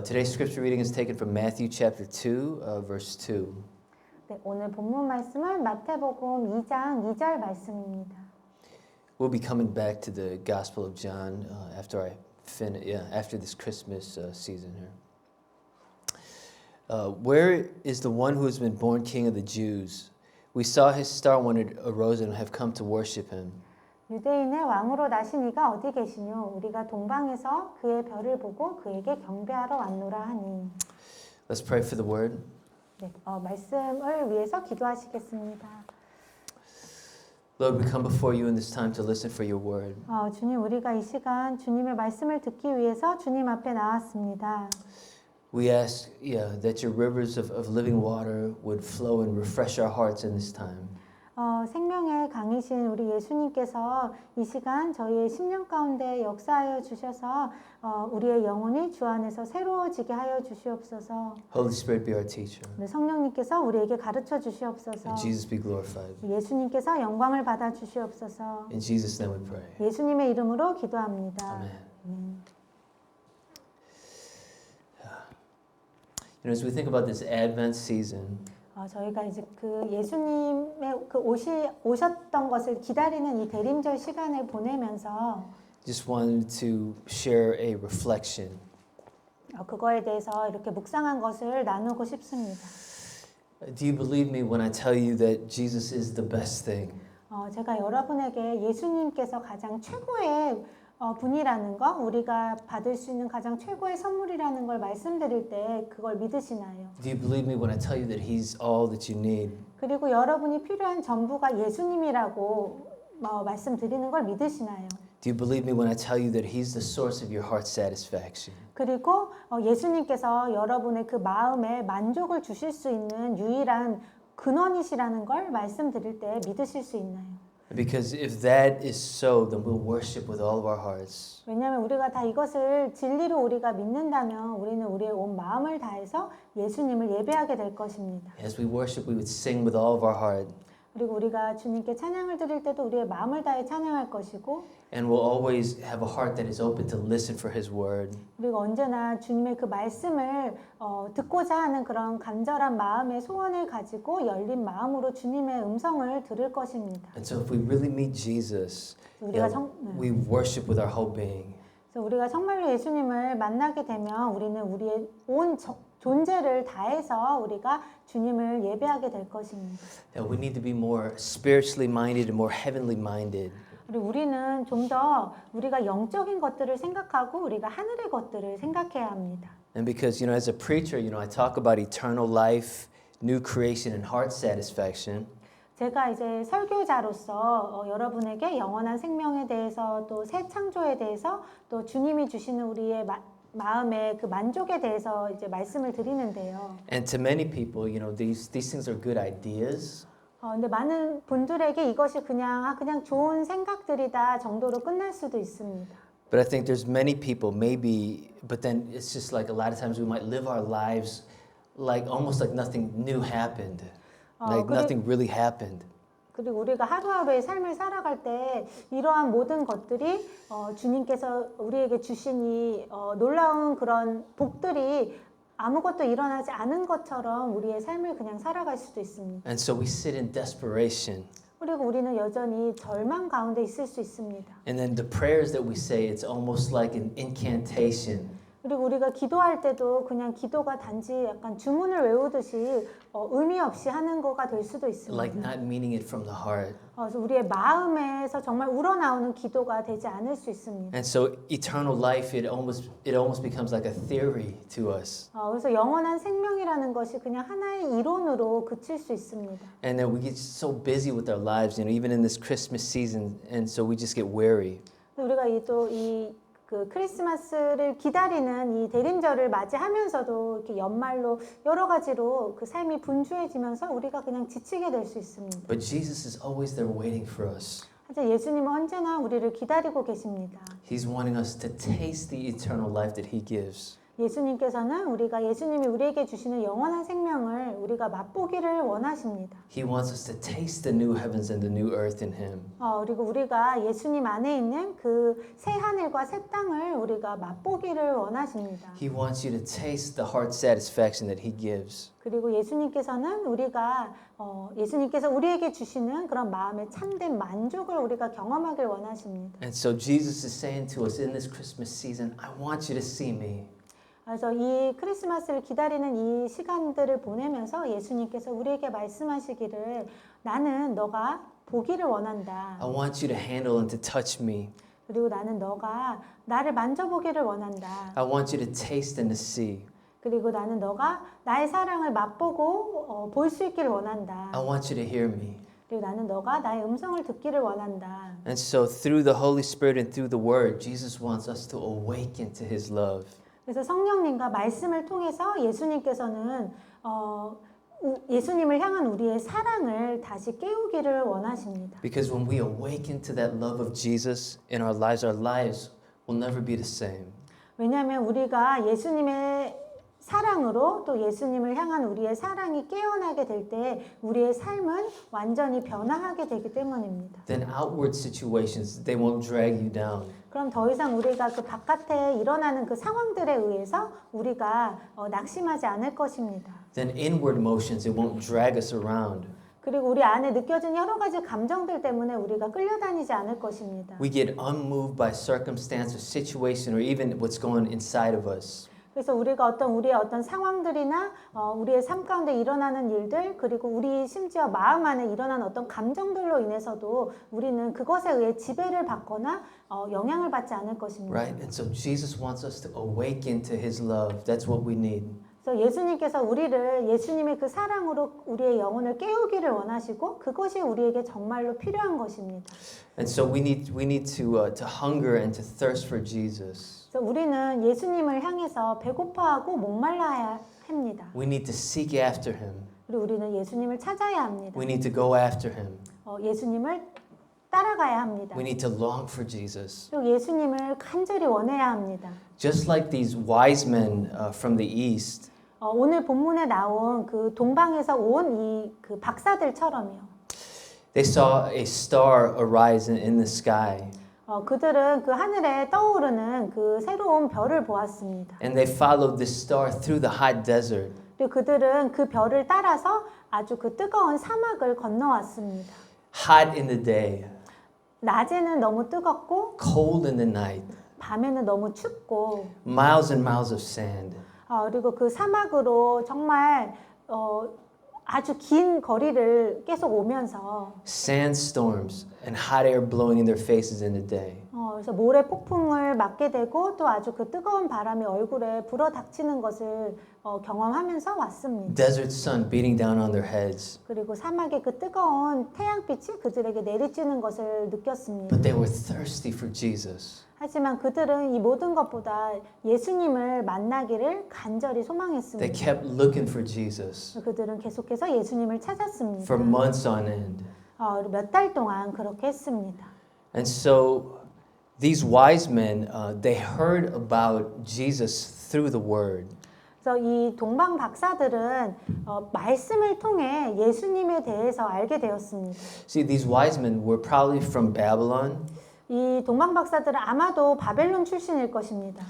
Today's scripture reading is taken from Matthew chapter 2, verse 2. 네, 오늘 본문 말씀은 마태복음 2장 2절 말씀입니다. We'll be coming back to the Gospel of John after this Christmas season here. Where is the one who has been born King of the Jews? We saw his star when it arose and have come to worship him. 유대인의 왕으로 나신 이가 어디 계시뇨? 우리가 동방에서 그의 별을 보고 그에게 경배하러 왔노라 하니. Let's pray for the word. 네, 말씀을 위해서 기도하시겠습니다. Lord, we come before you in this time to listen for your word. 주님, 우리가 이 시간 주님의 말씀을 듣기 위해서 주님 앞에 나왔습니다. We ask that your rivers of living water would flow and refresh our hearts in this time. 생명의 강이신 우리 예수님께서 이 시간 저희의 심령 가운데 역사하여 주셔서 우리의 영혼이 주 안에서 새로워지게 하여 주시옵소서. Holy Spirit be our teacher. 네, 성령님께서 우리에게 가르쳐 주시옵소서. And Jesus be glorified. 예수님께서 영광을 받아 주시옵소서. In Jesus' name we pray. 예수님의 이름으로 기도합니다. Amen. As we think about this Advent season, 저희가 이제 그 예수님의 그 오셨던 것을 기다리는 이 대림절 시간을 보내면서 just wanted to share a reflection. 그거에 대해서 이렇게 묵상한 것을 나누고 싶습니다. Do you believe me when I tell you that Jesus is the best thing? 제가 여러분에게 예수님께서 가장 최고의 분이라는 거, 우리가 받을 수 있는 가장 최고의 선물이라는 걸 말씀드릴 때 그걸 믿으시나요? Do you believe me when I tell you that He's all that you need? 그리고 여러분이 필요한 전부가 예수님이라고 말씀드리는 걸 믿으시나요? Do you believe me when I tell you that He's the source of your heart's satisfaction? 그리고 예수님께서 여러분의 그 마음에 만족을 주실 수 있는 유일한 근원이시라는 걸 말씀드릴 때 믿으실 수 있나요? Because if that is so, then we'll worship with all of our hearts. 왜냐하면 우리가 다 이것을 진리로 우리가 믿는다면 우리는 우리의 온 마음을 다해서 예수님을 예배하게 될 것입니다. As we worship, we would sing with all of our heart. 그리고 우리가 주님께 찬양을 드릴 때도 우리의 마음을 다해 찬양할 것이고 And we'll always have a heart that is open to listen for His word. 그리고 언제나 주님의 그 말씀을 듣고자 하는 그런 간절한 마음의 소원을 가지고 열린 마음으로 주님의 음성을 들을 것입니다. And so if we really meet Jesus, we worship with our whole being. 그래서 우리가 정말로 예수님을 만나게 되면 우리는 우리의 온 존재를 다해서 우리가 주님을 예배하게 될 것입니다. That we need to be more spiritually minded and more heavenly minded. 그리고 우리는 좀 더 우리가 영적인 것들을 생각하고 우리가 하늘의 것들을 생각해야 합니다. And because as a preacher, I talk about eternal life, new creation, and heart satisfaction. 제가 이제 설교자로서 여러분에게 영원한 생명에 대해서 또 새 창조에 대해서 또 주님이 주시는 우리의 마음의 그 만족에 대해서 이제 말씀을 드리는데요. And to many people, these things are good ideas. 근데 많은 분들에게 이것이 그냥 좋은 생각들이다 정도로 끝날 수도 있습니다. But I think there's many people, maybe, but then it's just like a lot of times we might live our lives like almost like nothing new happened, like nothing really happened. 그리고 우리가 하루하루의 삶을 살아갈 때 이러한 모든 것들이 주님께서 우리에게 주신 이 놀라운 그런 복들이 아무것도 일어나지 않은 것처럼 우리의 삶을 그냥 살아갈 수도 있습니다. And so we sit in desperation. 그리고 우리는 여전히 절망 가운데 있을 수 있습니다. And then the prayers that we say, it's almost like an incantation. 그리고 우리가 기도할 때도 그냥 기도가 단지 약간 주문을 외우듯이 의미 없이 하는 거가 될 수도 있습니다. Like not meaning it from the heart. 그래서 우리의 마음에서 정말 우러나오는 기도가 되지 않을 수 있습니다. And so eternal life, it almost becomes like a theory to us. 그래서 영원한 생명이라는 것이 그냥 하나의 이론으로 그칠 수 있습니다. And then we get so busy with our lives, even in this Christmas season, and so we just get weary. 우리가 그 크리스마스를 기다리는 이 대림절을 맞이하면서도 이렇게 연말로 여러 가지로 그 삶이 분주해지면서 우리가 그냥 지치게 될 수 있습니다. But Jesus is always there waiting for us. 하지만 예수님은 언제나 우리를 기다리고 계십니다. He's wanting us to taste the eternal life that He gives. 예수님께서는 우리가 예수님이 우리에게 주시는 영원한 생명을 우리가 맛보기를 원하십니다. He wants us to taste the new heavens and the new earth in Him. 그리고 우리가 예수님 안에 있는 그 새 하늘과 새 땅을 우리가 맛보기를 원하십니다. He wants you to taste the heart satisfaction that He gives. 그리고 예수님께서는 예수님께서 우리에게 주시는 그런 마음의 참된 만족을 우리가 경험하길 원하십니다. And so Jesus is saying to us in this Christmas season, I want you to see me. 그래서 이 크리스마스를 기다리는 이 시간들을 보내면서 예수님께서 우리에게 말씀하시기를 나는 너가 보기를 원한다. I want you to handle and to touch me. 그리고 나는 너가 나를 만져보기를 원한다. I want you to taste and to see. 그리고 나는 너가 나의 사랑을 맛보고 볼 수 있기를 원한다. I want you to hear me. 그리고 나는 너가 나의 음성을 듣기를 원한다. And so through the Holy Spirit and through the Word, Jesus wants us to awaken to His love. 그래서 성령님과 말씀을 통해서 예수님께서는 예수님을 향한 우리의 사랑을 다시 깨우기를 원하십니다. Because when we awaken to that love of Jesus in our lives will never be the same. 왜냐하면 우리가 예수님의 사랑으로 또 예수님을 향한 우리의 사랑이 깨어나게 될 때 우리의 삶은 완전히 변화하게 되기 때문입니다. Then outward situations, they won't drag you down. 그럼 더 이상 우리가 그 바깥에 일어나는 그 상황들에 의해서 우리가 낙심하지 않을 것입니다. Then inward emotions, it won't drag us around. 그리고 우리 안에 느껴진 여러 가지 감정들 때문에 우리가 끌려다니지 않을 것입니다. We get unmoved by circumstance or situation or even what's going inside of us. 그래서 우리가 우리의 어떤 상황들이나 우리의 삶 가운데 일어나는 일들 그리고 우리 심지어 마음 안에 일어나는 어떤 감정들로 인해서도 우리는 그것에 의해 지배를 받거나 영향을 받지 않을 것입니다. Right? And so Jesus wants us to awaken to His love. That's what we need. 그래서 예수님께서 우리를 예수님의 그 사랑으로 우리의 영혼을 깨우기를 원하시고 그것이 우리에게 정말로 필요한 것입니다. And so we need to hunger and to thirst for Jesus. 그래서 우리는 예수님을 향해서 배고파하고 목말라야 합니다. We need to seek after Him. 그리고 우리는 예수님을 찾아야 합니다. We need to go after Him. 예수님을 따라가야 합니다. We need to long for Jesus. 그리고 예수님을 간절히 원해야 합니다. Just like these wise men from the east. 오늘 본문에 나온 그 동방에서 온 이 그 박사들처럼요. They saw a star arise in the sky. 그들은 그 하늘에 떠오르는 그 새로운 별을 보았습니다. And they followed this star through the hot desert. 그리고 그들은 그 별을 따라서 아주 그 뜨거운 사막을 건너왔습니다. Hot in the day, 낮에는 너무 뜨겁고 cold in the night, 밤에는 너무 춥고 miles and miles of sand. 그리고 그 사막으로 정말 아주 긴 거리를 계속 오면서 Sandstorms and hot air blowing in their faces in the day. 그래서 모래 폭풍을 맞게 되고 또 아주 그 뜨거운 바람이 얼굴에 불어닥치는 것을 경험하면서 왔습니다. Desert sun beating down on their heads. 그리고 사막의 그 뜨거운 태양빛이 그들에게 내리쬐는 것을 느꼈습니다. But they were thirsty for Jesus. 하지만 그들은 이 모든 것보다 예수님을 만나기를 간절히 소망했습니다. They kept looking for Jesus 그들은 계속해서 예수님을 찾았습니다. for months on end. 몇 달 동안 그렇게 했습니다. And so these wise men, they heard about Jesus through the word. 그래서 이 동방 박사들은 말씀을 통해 예수님에 대해서 알게 되었습니다. See, these wise men were probably from Babylon. 이 동방 박사들은 아마도 바벨론 출신일 것입니다.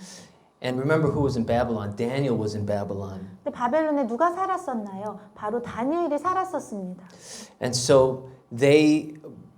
And remember who was in Babylon? Daniel was in Babylon. 근데 바벨론에 누가 살았었나요? 바로 다니엘이 살았었습니다. And so they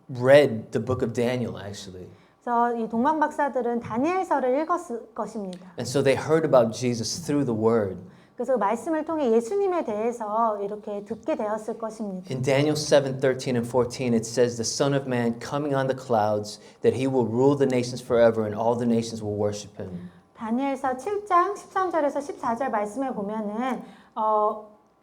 read the book of Daniel actually. 그래서 이 동방 박사들은 다니엘서를 읽었을 것입니다. And so they heard about Jesus through the word. 그래서 말씀을 통해 예수님에 대해서 이렇게 듣게 되었을 것입니다. In Daniel 7:13 and 14 it says the Son of Man coming on the clouds that he will rule the nations forever and all the nations will worship him. 다니엘서 7장 13절에서 14절 말씀에 보면은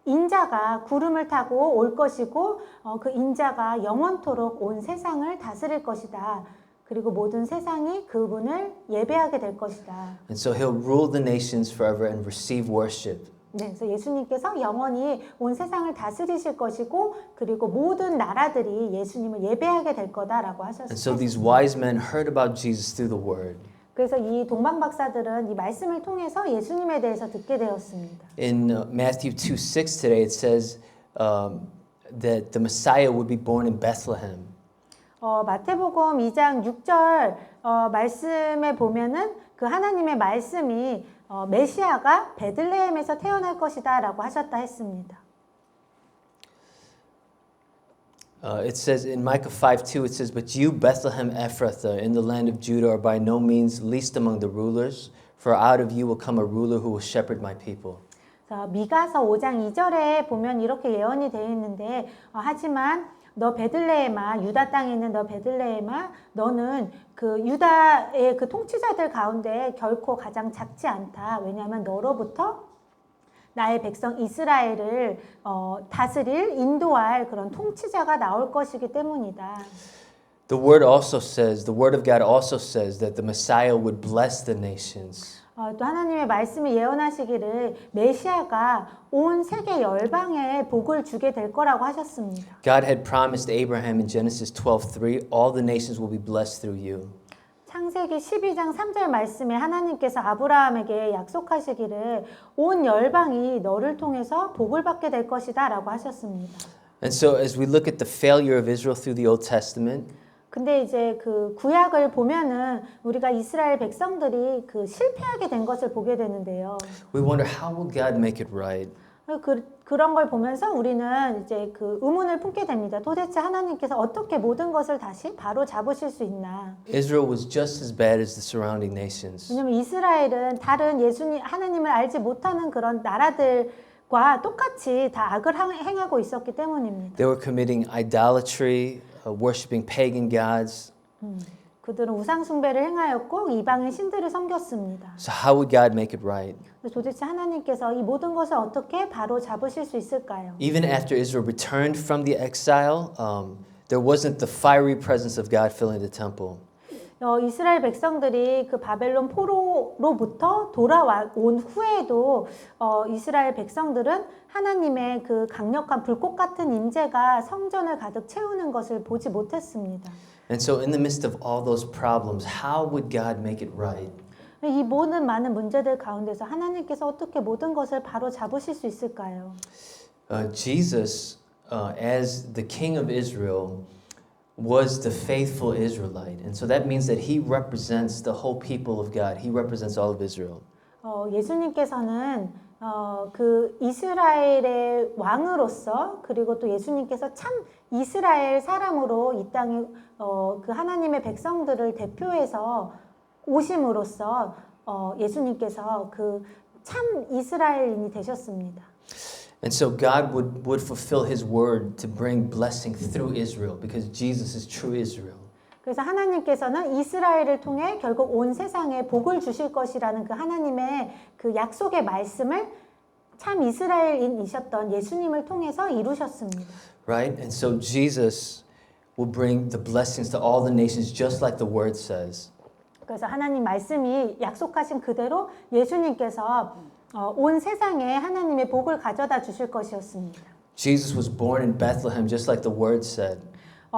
인자가 구름을 타고 올 것이고 그 인자가 영원토록 온 세상을 다스릴 것이다. 그리고 모든 세상이 그분을 예배하게 될 것이다. And so he'll rule the nations forever and receive worship. 네, 그래서 예수님께서 영원히 온 세상을 다스리실 것이고 그리고 모든 나라들이 예수님을 예배하게 될 거다라고 And 하셨습니다. so these wise men heard about Jesus through the word. 그래서 이 동방 박사들은 이 말씀을 통해서 예수님에 대해서 듣게 되었습니다. In Matthew 2:6 today, it says that the Messiah would be born in Bethlehem. 마태복음 2장 6절 말씀에 보면은 그 하나님의 말씀이 메시아가 베들레헴에서 태어날 것이다라고 하셨다 했습니다. It says in Micah 5:2, it says, "But you, Bethlehem Ephrathah, in the land of Judah, are by no means least among the rulers, for out of you will come a ruler who will shepherd my people." 미가서 5장 2절에 보면 이렇게 예언이 되어 있는데 하지만 너 베들레헴아 유다 땅에 있는 너 베들레헴아 너는 그 유다의 그 통치자들 가운데 결코 가장 작지 않다. 왜냐하면 너로부터 나의 백성 이스라엘을 다스릴 인도할 그런 통치자가 나올 것이기 때문이다. The word of God also says that the Messiah would bless the nations. 또 하나님의 말씀이 예언하시기를 메시아가 온 세계 열방에 복을 주게 될 거라고 하셨습니다. God had promised Abraham in Genesis 12:3, all the nations will be blessed through you. 창세기 12장 3절 말씀에 하나님께서 아브라함에게 약속하시기를 온 열방이 너를 통해서 복을 받게 될 것이다 라고 하셨습니다. And so as we look at the failure of Israel through the Old Testament, 근데 이제 그 구약을 보면은 우리가 이스라엘 백성들이 그 실패하게 된 것을 보게 되는데요. we wonder how will God make it right? 그런 걸 보면서 우리는 이제 그 의문을 품게 됩니다. 도대체 하나님께서 어떻게 모든 것을 다시 바로 잡으실 수 있나? Israel was just as bad as the surrounding nations. 왜냐면 이스라엘은 다른 하나님을 알지 못하는 그런 나라들과 똑같이 다 악을 행하고 있었기 때문입니다. They were committing idolatry, worshiping pagan gods. 그들은 우상 숭배를 행하였고 이방의 신들을 섬겼습니다. So how would God make it right? 도대체 하나님께서 이 모든 것을 어떻게 바로 잡으실 수 있을까요? Even after Israel returned from the exile, there wasn't the fiery presence of God filling the temple. 이스라엘 백성들이 그 바벨론 포로로부터 돌아온 후에도 이스라엘 백성들은 하나님의 그 강력한 불꽃 같은 임재가 성전을 가득 채우는 것을 보지 못했습니다. And so in the midst of all those problems, how would God make it right? 이 모든 많은 문제들 가운데서 하나님께서 어떻게 모든 것을 바로 잡으실 수 있을까요? Jesus, as the King of Israel, was the faithful Israelite. And so that means that he represents the whole people of God. He represents all of Israel. 예수님께서는 그 이스라엘의 왕으로서 그리고 또 예수님께서 참 이스라엘 사람으로 이 땅에 그 하나님의 백성들을 대표해서 오심으로써 예수님께서 그 참 이스라엘인이 되셨습니다. And so God would fulfill his word to bring blessing through Israel because Jesus is true Israel. 그래서 하나님께서는 이스라엘을 통해 결국 온 세상에 복을 주실 것이라는 그 하나님의 그 약속의 말씀을 참 이스라엘인이셨던 예수님을 통해서 이루셨습니다. Right? And so Jesus will bring the blessings to all the nations just like the word says. 그래서 하나님 말씀이 약속하신 그대로 예수님께서 온 세상에 하나님의 복을 가져다 주실 것이었습니다. Jesus was born in Bethlehem just like the word said.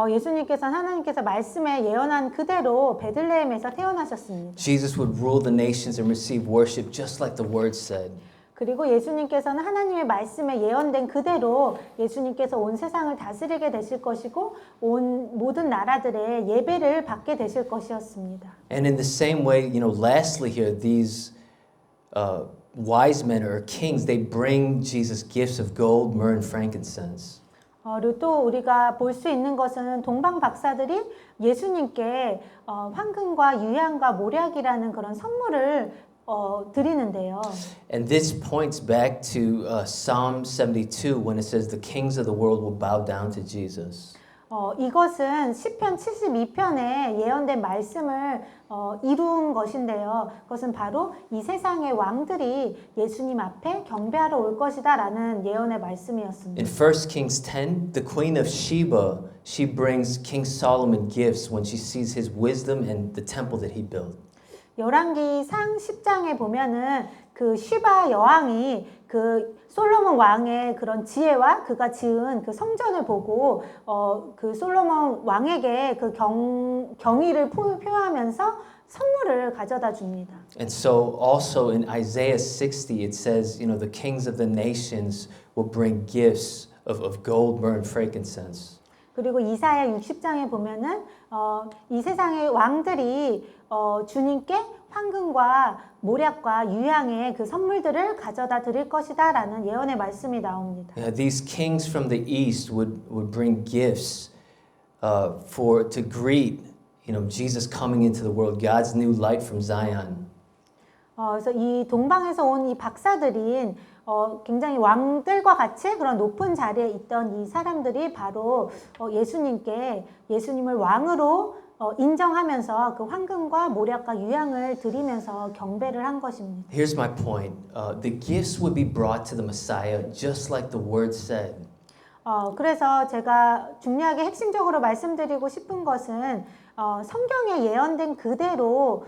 예수님께서는 하나님께서 말씀에 예언한 그대로 베들레헴에서 태어나셨습니다. Jesus would rule the nations and receive worship just like the word said. 그리고 예수님께서는 하나님의 말씀에 예언된 그대로 예수님께서 온 세상을 다스리게 되실 것이고 온 모든 나라들의 예배를 받게 되실 것이었습니다. And in the same way, lastly here, these wise men or kings, they bring Jesus gifts of gold, myrrh, and frankincense. 그리고 또 우리가 볼 수 있는 것은 동방 박사들이 예수님께 황금과 유향과 모략이라는 그런 선물을 드리는데요. And this points back to Psalm 72 when it says the kings of the world will bow down to Jesus. 이것은 시편 72편에 예언된 말씀을 이룬 것인데요. 그것은 바로 이 세상의 왕들이 예수님 앞에 경배하러 올 것이다라는 예언의 말씀이었습니다. In 1 Kings 10, the queen of Sheba, she brings King Solomon gifts when she sees his wisdom and the temple that he built. 열왕기상 10장에 보면은 그 시바 여왕이 그 솔로몬 왕의 그런 지혜와 그가 지은 그 성전을 보고 그 솔로몬 왕에게 그 경의를 표하면서 선물을 가져다 줍니다. And so also in Isaiah 60 it says, the kings of the nations will bring gifts of gold, myrrh, and frankincense. 그리고 이사야 60장에 보면은 이 세상의 왕들이 주님께 황금과 모략과 유향의 그 선물들을 가져다 드릴 것이다라는 예언의 말씀이 나옵니다. Yeah, these kings from the east would bring gifts to greet Jesus coming into the world, God's new light from Zion. 그래서 이 동방에서 온 이 박사들인 굉장히 왕들과 같이 그런 높은 자리에 있던 이 사람들이 바로 예수님을 왕으로 인정하면서 그 황금과 모략과 유향을 드리면서 경배를 한 것입니다. Here's my point. The gifts would be brought to the Messiah just like the word said. 그래서 제가 중요하게 핵심적으로 말씀드리고 싶은 것은 성경에 예언된 그대로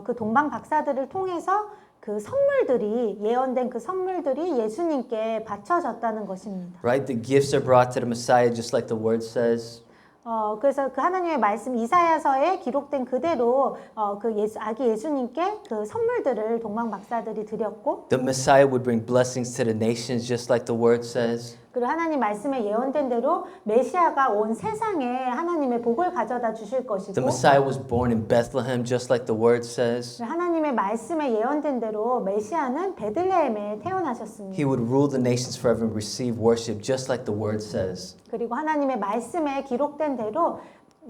그 동방 박사들을 통해서 그 선물들이 예언된 그 선물들이 예수님께 바쳐졌다는 것입니다. Right? The gifts are brought to the Messiah just like the word says. 그래서 그 하나님의 말씀 이사야서에 기록된 그대로 아기 예수님께 그 선물들을 동방 박사들이 드렸고 The Messiah would bring blessings to the nations just like the word says. 그리고 하나님 말씀에 예언된 대로 메시아가 온 세상에 하나님의 복을 가져다 주실 것이고 The Messiah was born in Bethlehem just like the word says. 하나님의 말씀에 예언된 대로 메시아는 베들레헴에 태어나셨습니다. He would rule the nations forever and receive worship just like the word says. 그리고 하나님의 말씀에 기록된 대로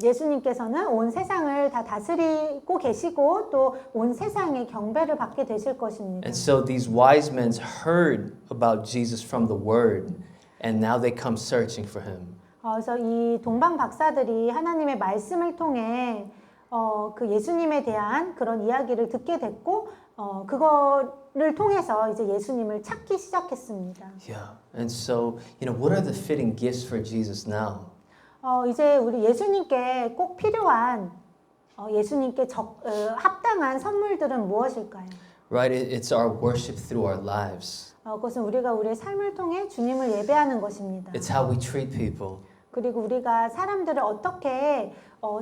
예수님께서는 온 세상을 다 다스리고 계시고 또 온 세상의 경배를 받게 되실 것입니다. And so these wise men heard about Jesus from the word and now they come searching for him. 그래서 이 동방 박사들이 하나님의 말씀을 통해 그 예수님에 대한 그런 이야기를 듣게 됐고 그거를 통해서 이제 예수님을 찾기 시작했습니다. Yeah. And so, what are the fitting gifts for Jesus now? 이제 우리 예수님께 꼭 필요한 예수님께 합당한 선물들은 무엇일까요? Right? It's our worship through our lives. 그것은 우리가 우리의 삶을 통해 주님을 예배하는 것입니다. It's how we treat people. 그리고 우리가 사람들을 어떻게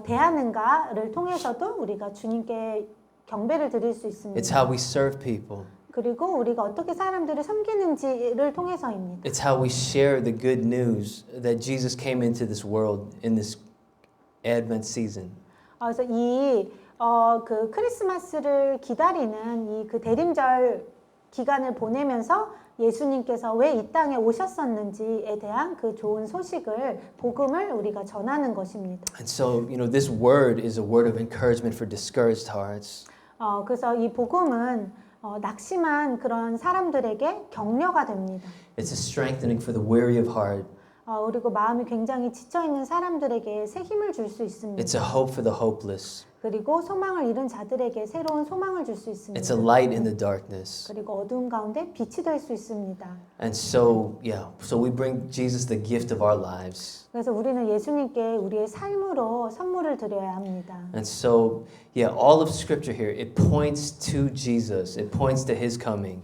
대하는가를 통해서도 우리가 주님께 경배를 드릴 수 있습니다. It's how we serve people. 그리고 우리가 어떻게 사람들을 섬기는지를 통해서입니다. It's how we share the good news that Jesus came into this world in this Advent season. 그래서 그 크리스마스를 기다리는 이 그 대림절 기간을 보내면서 예수님께서 왜 이 땅에 오셨었는지에 대한 그 좋은 소식을 복음을 우리가 전하는 것입니다. And so, this word is a word of encouragement for discouraged hearts. 그래서 이 복음은 낙심한 그런 사람들에게 격려가 됩니다. It's a strengthening for the weary of heart. 그리고 마음이 굉장히 지쳐 있는 사람들에게 새 힘을 줄 수 있습니다. It's a hope for the hopeless. 그리고 소망을 잃은 자들에게 새로운 소망을 줄 수 있습니다. It's a light in the darkness. 그리고 어두운 가운데 빛이 될 수 있습니다. And so, so we bring Jesus the gift of our lives. 그래서 우리는 예수님께 우리의 삶으로 선물을 드려야 합니다. And so, all of Scripture here, it points to Jesus. It points to His coming.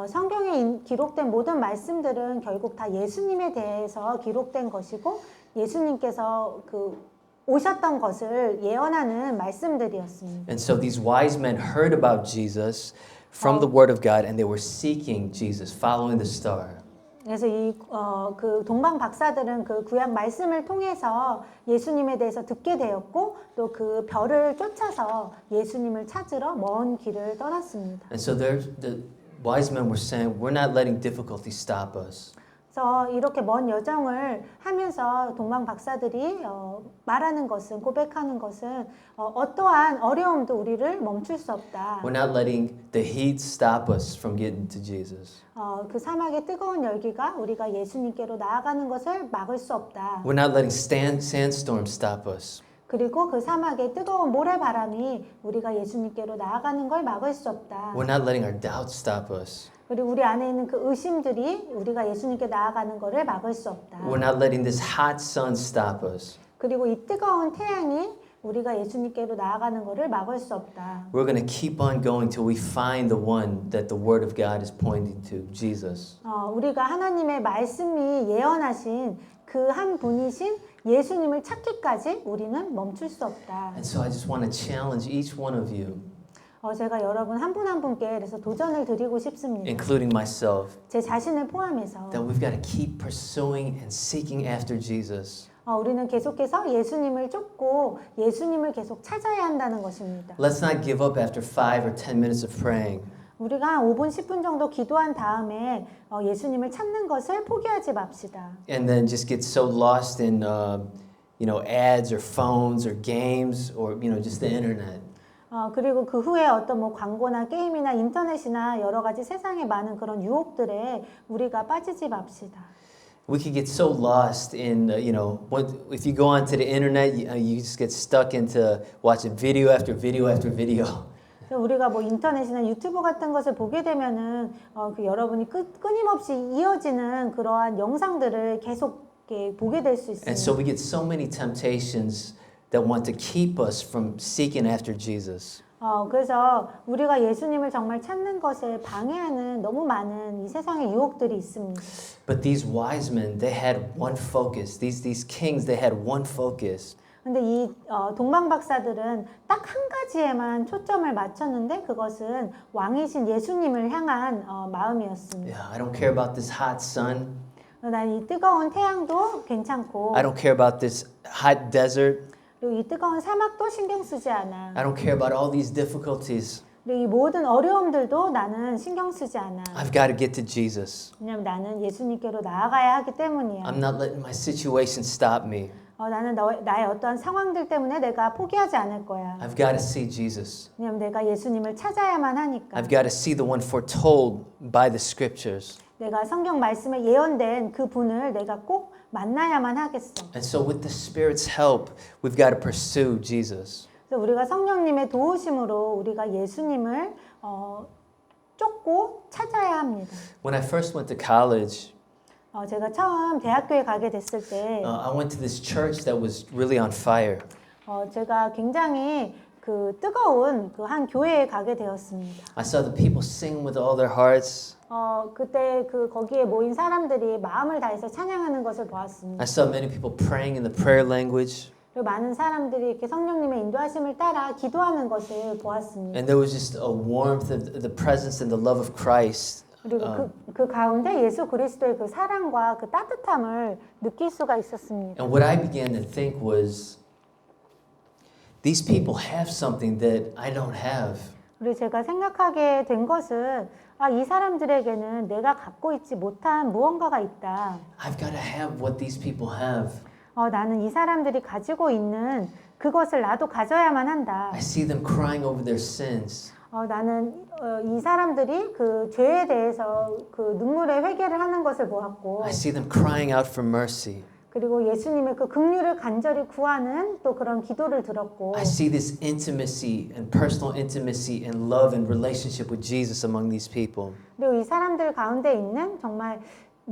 성경에 기록된 모든 말씀들은 결국 다 예수님에 대해서 기록된 것이고 예수님께서 오셨던 것을 예언하는 말씀들이었습니다. And so these wise men heard about Jesus from the Word of God, and they were seeking Jesus, following the star. 그래서 그 동방 박사들은 그 구약 말씀을 통해서 예수님에 대해서 듣게 되었고 또 그 별을 쫓아서 예수님을 찾으러 먼 길을 떠났습니다. And so the wise men were saying, we're not letting difficulty stop us. 그래서 이렇게 먼 여정을 하면서 동방 박사들이 말하는 것은 고백하는 것은 어떠한 어려움도 우리를 멈출 수 없다. We're not letting the heat stop us from getting to Jesus. 그 사막의 뜨거운 열기가 우리가 예수님께로 나아가는 것을 막을 수 없다. We're not letting sandstorms stop us. 그리고 그 사막의 뜨거운 모래바람이 우리가 예수님께로 나아가는 걸 막을 수 없다. We're not letting our doubts stop us. 그리고 우리 안에 있는 그 의심들이 우리가 예수님께 나아가는 것을 막을 수 없다. We're not letting this hot sun stop us. 그리고 이 뜨거운 태양이 우리가 예수님께로 나아가는 것을 막을 수 없다. We're going to keep on going till we find the one that the Word of God is pointing to, Jesus. 우리가 하나님의 말씀이 예언하신 그 한 분이신 예수님을 찾기까지 우리는 멈출 수 없다. And so I just want to challenge each one of you, 제가 여러분 한 분 한 분께 그래서 도전을 드리고 싶습니다. including myself, 제 자신을 포함해서 that we've got to keep pursuing and seeking after Jesus. 우리는 계속해서 예수님을 쫓고 예수님을 계속 찾아야 한다는 것입니다. Let's not give up after 5 or 10 minutes of praying. 우리가 한 5분, 10분 정도 기도한 다음에 예수님을 찾는 것을 포기하지 맙시다. And then just get so lost in, ads or phones or games or, just the internet. 그리고 그 후에 어떤 뭐 광고나 게임이나 인터넷이나 여러 가지 세상에 많은 그런 유혹들에 우리가 빠지지 맙시다. We could get so lost in, if you go onto the internet, you just get stuck into watching video after video after video. 우리가 뭐 인터넷이나 유튜브 같은 것을 보게 되면은 그 여러분이 끊임없이 이어지는 그러한 영상들을 계속 이렇게 보게 될 수 And so 있습니다. we get so many temptations that want to keep us from seeking after Jesus. 그래서 우리가 예수님을 정말 찾는 것을 방해하는 너무 많은 이 세상의 유혹들이 있습니다. But these wise men, they had one focus. These kings, they had one focus. 근데 이 동방 박사들은 딱 한 가지에만 초점을 맞췄는데 그것은 왕이신 예수님을 향한 마음이었습니다. Yeah, I don't care about this hot sun. 난 이 뜨거운 태양도 괜찮고 I don't care about this hot desert. 그리고 이 뜨거운 사막도 신경 쓰지 않아. I don't care about all these difficulties. 그리고 이 모든 어려움들도 나는 신경 쓰지 않아. I've got to get to Jesus. 왜냐면 나는 예수님께로 나아가야 하기 때문이야. I'm not letting my situation stop me. 나는 나의 어떠한 상황들 때문에 내가 포기하지 않을 거야. I've got to see Jesus. 왜냐면 내가 예수님을 찾아야만 하니까. I've got to see the one foretold by the scriptures. 내가 성경 말씀에 예언된 그 분을 내가 꼭 만나야만 하겠어. And so with the Spirit's help, we've got to pursue Jesus. 그래서 우리가 성령님의 도우심으로 우리가 예수님을 쫓고 찾아야 합니다. When I first went to college, 제가 처음 대학교에 가게 됐을 때 I went to this church that was really on fire. 제가 굉장히 그 뜨거운 그 한 교회에 가게 되었습니다. I saw the people sing with all their hearts. 그때 그 거기에 모인 사람들이 마음을 다해서 찬양하는 것을 보았습니다. I saw many people praying in the prayer language. 그리고 많은 사람들이 이렇게 성령님의 인도하심을 따라 기도하는 것을 보았습니다. And there was just a warmth of the presence and the love of Christ. 그리고 그 가운데 예수 그리스도의 그 사랑과 그 따뜻함을 느낄 수가 있었습니다. And what I began to think was, these people have something that I don't have. 그리고 제가 생각하게 된 것은 이 사람들에게는 내가 갖고 있지 못한 무언가가 있다. I've got to have what these people have. 나는 이 사람들이 가지고 있는 그것을 나도 가져야만 한다. I see them crying over their sins. 나는 이 사람들이 그 죄에 대해서 그 눈물의 회개를 하는 것을 보았고, I see them crying out for mercy. 그리고 예수님의 그 긍휼을 간절히 구하는 또 그런 기도를 들었고, I see this intimacy and personal intimacy and love and relationship with Jesus among these people. 그리고 이 사람들 가운데 있는 정말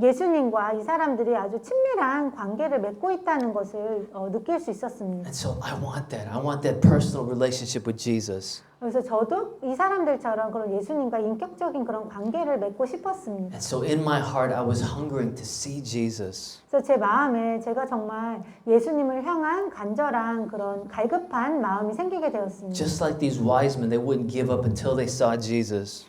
예수님과 이 사람들이 아주 친밀한 관계를 맺고 있다는 것을 느낄 수 있었습니다. And so I want that. I want that personal relationship with Jesus. 그래서 저도 이 사람들처럼 그런 예수님과 인격적인 그런 관계를 맺고 싶었습니다. And so in my heart, I was hungering to see Jesus. 그래서 제 마음에 제가 정말 예수님을 향한 간절한 그런 갈급한 마음이 생기게 되었습니다. Just like these wise men, they wouldn't give up until they saw Jesus.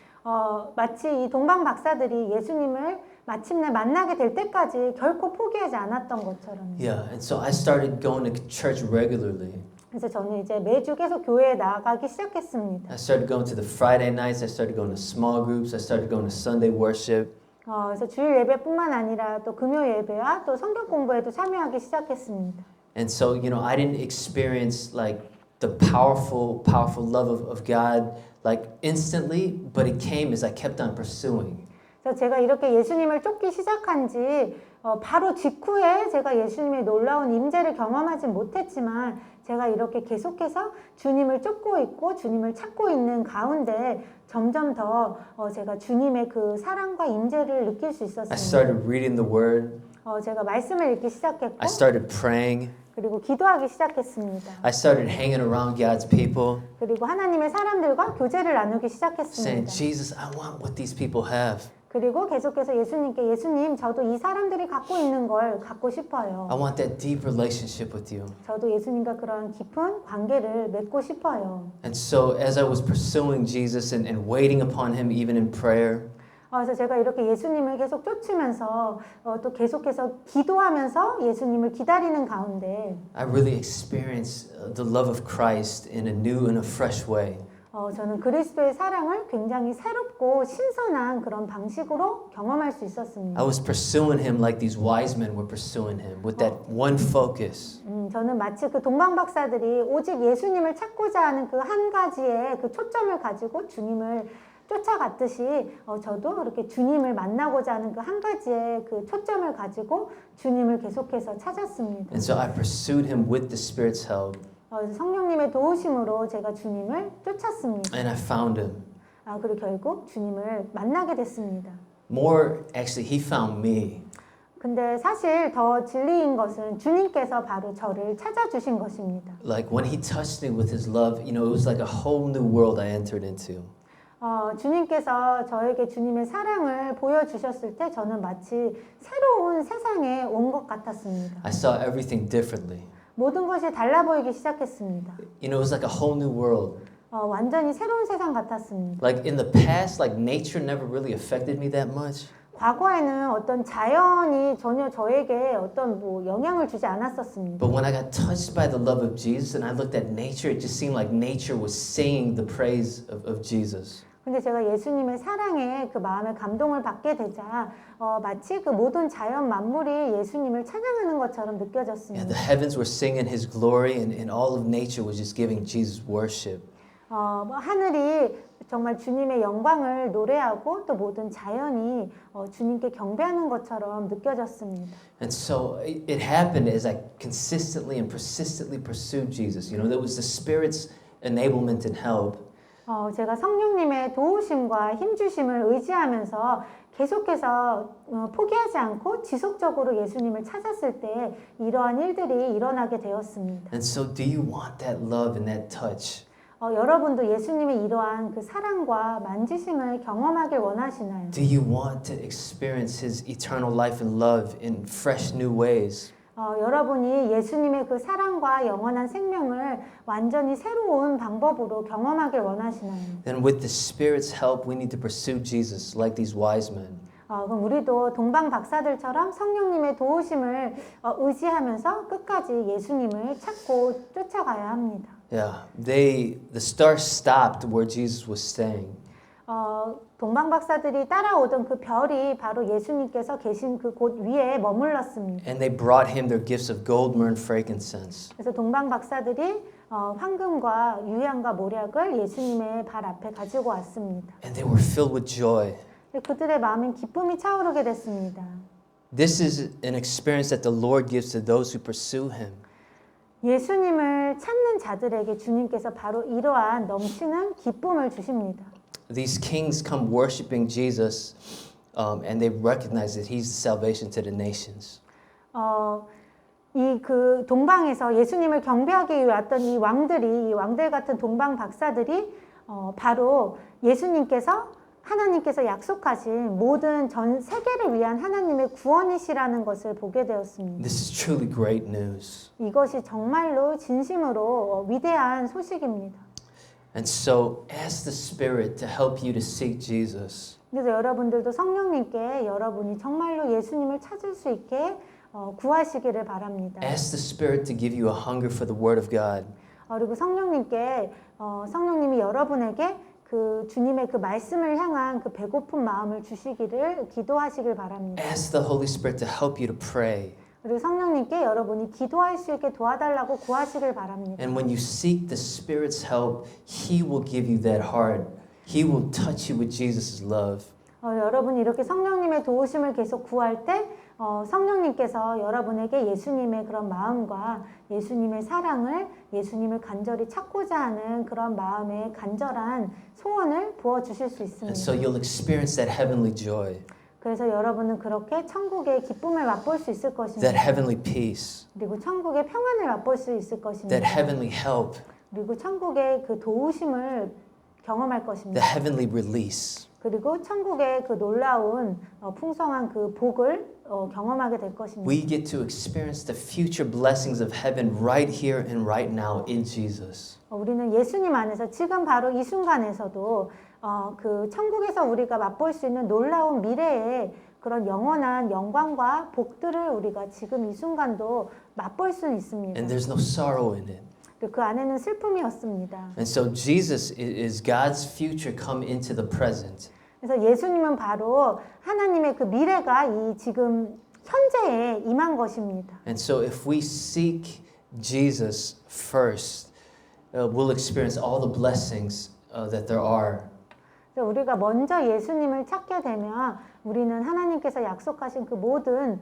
마치 이 동방 박사들이 예수님을 마침내 만나게 될 때까지 결코 포기하지 않았던 것처럼. Yeah, and so I started going to church regularly. 그래서 저는 이제 매주 계속 교회에 나가기 시작했습니다. I started going to the Friday nights. I started going to small groups. I started going to Sunday worship. 그래서 주일 예배뿐만 아니라 또 금요 예배와 또 성경 공부에도 참여하기 시작했습니다. And so, I didn't experience like the powerful love of God like instantly, but it came as I kept on pursuing. 그래서 제가 이렇게 예수님을 쫓기 시작한 지 바로 직후에 제가 예수님의 놀라운 임재를 경험하진 못했지만 제가 이렇게 계속해서 주님을 쫓고 있고 주님을 찾고 있는 가운데 점점 더 제가 주님의 그 사랑과 임재를 느낄 수 I 있었습니다. started reading the Word. 제가 말씀을 읽기 시작했고 I started praying. 그리고 기도하기 시작했습니다. I started hanging around God's people, 그리고 하나님의 사람들과 교제를 나누기 saying, 시작했습니다. Jesus, I want what these people have. 그리고 계속해서 예수님께 예수님 저도 이 사람들이 갖고 있는 걸 갖고 싶어요. I want that deep relationship with you. 저도 예수님과 그런 깊은 관계를 맺고 싶어요. And so as I was pursuing Jesus and waiting upon him even in prayer, 그래서 제가 이렇게 예수님을 계속 쫓으면서 또 계속해서 기도하면서 예수님을 기다리는 가운데 I really experienced the love of Christ in a new and a fresh way. 저는 그리스도의 사랑을 굉장히 새롭고 신선한 그런 방식으로 경험할 수 있었습니다. I was pursuing him like these wise men were pursuing him with that one focus. 저는 마치 그 동방 박사들이 오직 예수님을 찾고자 하는 그 한 가지의 그 초점을 가지고 주님을 쫓아갔듯이 저도 이렇게 주님을 만나고자 하는 그 한 가지의 그 초점을 가지고 주님을 계속해서 찾았습니다. And so I pursued him with the Spirit's help, 성령님의 도우심으로 제가 주님을 쫓았습니다. and I found him. 그리고 결국 주님을 만나게 됐습니다. More, actually, he found me. 근데 사실 더 진리인 것은 주님께서 바로 저를 찾아주신 것입니다. Like when he touched me with his love, you know, it was like a whole new world I entered into. 주님께서 저에게 주님의 사랑을 보여주셨을 때 저는 마치 새로운 세상에 온 것 같았습니다. I saw everything differently. 모든 것이 달라 보이기 시작했습니다. You know, it was like a whole new world. 완전히 새로운 세상 같았습니다. Like in the past, like nature never really affected me that much. 과거에는 어떤 자연이 전혀 저에게 어떤 영향을 주지 않았었습니다. But when I got touched by the love of Jesus and I looked at nature, it just seemed like nature was singing the praise of Jesus. 근데 제가 예수님의 사랑에 그 마음에 감동을 받게 되자 마치 그 모든 자연 만물이 예수님을 찬양하는 것처럼 Yeah, 느껴졌습니다. the heavens were singing his glory and all of nature was just giving Jesus worship. 하늘이 정말 주님의 영광을 노래하고 또 모든 자연이 주님께 경배하는 것처럼 느껴졌습니다. And so it happened as I consistently and persistently pursued Jesus. You know, there was the Spirit's enablement and help. 제가 성령님의 도우심과 힘주심을 의지하면서 계속해서 포기하지 않고 지속적으로 예수님을 찾았을 때 이러한 일들이 일어나게 되었습니다. And so do you want that love and that touch? 여러분도 예수님의 이러한 그 사랑과 만지심을 경험하길 원하시나요? Do you want to experience his eternal life and love in fresh new ways? 여러분이 예수님의 그 사랑과 영원한 생명을 완전히 새로운 방법으로 경험하길 원하시나요? Then with the Spirit's help, we need to pursue Jesus like these wise men. 그럼 우리도 동방 박사들처럼 성령님의 도우심을 의지하면서 끝까지 예수님을 찾고 쫓아가야 합니다. Yeah, the stars stopped where Jesus was staying. 동방 박사들이 따라오던 그 별이 바로 예수님께서 계신 그 곳 위에 머물렀습니다. And they brought him their gifts of gold, myrrh, and frankincense. 그래서 동방 박사들이 황금과 유향과 모략을 예수님의 발 앞에 가지고 왔습니다. And they were filled with joy. 그들의 마음엔 기쁨이 차오르게 됐습니다. This is an experience that the Lord gives to those who pursue him. 예수님을 찾는 자들에게 주님께서 바로 이러한 넘치는 기쁨을 주십니다. These kings come worshiping Jesus and they recognize that he's the salvation to the nations. 이 그 동방에서 예수님을 경배하기 위해 왔던 이 왕들 같은 동방 박사들이 바로 하나님께서 약속하신 모든 전 세계를 위한 하나님의 구원이시라는 것을 보게 되었습니다. This is truly great news. 이것이 정말로 진심으로 위대한 소식입니다. And so ask the Spirit to help you to seek Jesus. 그래서 여러분들도 성령님께 여러분이 정말로 예수님을 찾을 수 있게 구하시기를 바랍니다. Ask the Spirit to give you a hunger for the Word of God. 그리고 성령님이 여러분에게 그 주님의 그 말씀을 향한 그 배고픈 마음을 주시기를 기도하시길 바랍니다. Ask the Holy Spirit to help you to pray. 그리고 성령님께 여러분이 기도할 수 있게 도와달라고 구하시길 바랍니다. And when you seek the Spirit's help, He will give you that heart. He will touch you with Jesus' love. 여러분이 이렇게 성령님의 도우심을 계속 구할 때 성령님께서 여러분에게 예수님의 그런 마음과 예수님의 사랑을 예수님을 간절히 찾고자 하는 그런 마음의 간절한 소원을 부어주실 수 있습니다. And so you'll experience that heavenly joy, 그래서 여러분은 그렇게 천국의 기쁨을 맛볼 수 있을 것입니다. that heavenly peace, 그리고 천국의 평안을 맛볼 수 있을 것입니다. that heavenly help. 그리고 천국의 그 도우심을 경험할 the 것입니다. heavenly release. 그리고 천국의 그 놀라운 풍성한 그 복을 경험하게 될 것입니다. We get to experience the future blessings of heaven right here and right now in Jesus. 우리는 예수님 안에서 지금 바로 이 순간에서도 그 천국에서 우리가 맛볼 수 있는 놀라운 미래의 그런 영원한 영광과 복들을 우리가 지금 이 순간도 맛볼 수 있습니다. And there's no sorrow in it. 그 안에는 슬픔이 없습니다. And so Jesus is God's future come into the present. 그래서 예수님은 바로 하나님의 그 미래가 이 지금 현재에 임한 것입니다. And so if we seek Jesus first, we'll experience all the blessings that there are. 그래서 우리가 먼저 예수님을 찾게 되면 우리는 하나님께서 약속하신 그 모든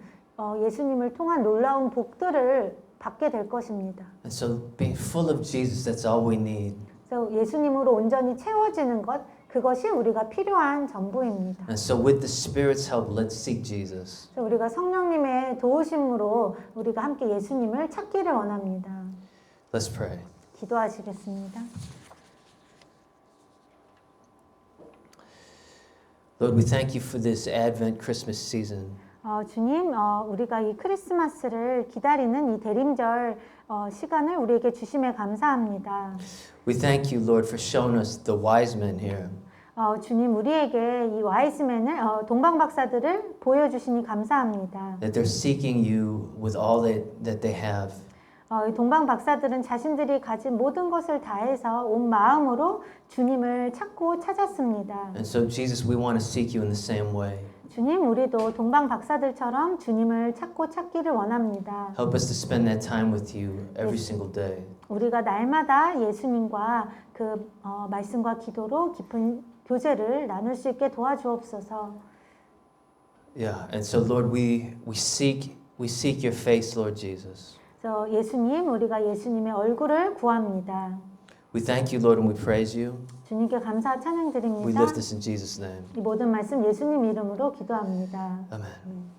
예수님을 통한 놀라운 복들을 받게 될 것입니다. And so being full of Jesus, that's all we need. 그래서 예수님으로 온전히 채워지는 것, 그것이 우리가 필요한 전부입니다. And so with the Spirit's help, let's seek Jesus. 그래서 우리가 성령님의 도우심으로 우리가 함께 예수님을 찾기를 원합니다. Let's pray. 기도하시겠습니다. Lord, we thank you for this Advent Christmas season. 주님, 우리가 이 크리스마스를 기다리는 이 대림절 시간을 우리에게 주심에 감사합니다. We thank you, Lord, for showing us the wise men here. 주님, 우리에게 이 와이스맨을 동방 박사들을 보여주시니 감사합니다. That they're seeking you with all that they have. 이 동방 박사들은 자신들이 가진 모든 것을 다해서 온 마음으로 주님을 찾고 찾았습니다. And so, Jesus, we want to seek you in the same way. 주님, 우리도 동방 박사들처럼 주님을 찾고 찾기를 원합니다. Help us to spend that time with you every single day. 우리가 날마다 예수님과 그 말씀과 기도로 깊은 교제를 나눌 수 있게 도와주옵소서. Yeah, and so, Lord, we seek your face, Lord Jesus. 그래서 예수님, 우리가 예수님의 얼굴을 구합니다. We thank you, Lord, and we praise you. 주님께 감사 찬양 We 드립니다. lift this in Jesus' name. 이 모든 말씀 예수님 이름으로 기도합니다. Amen.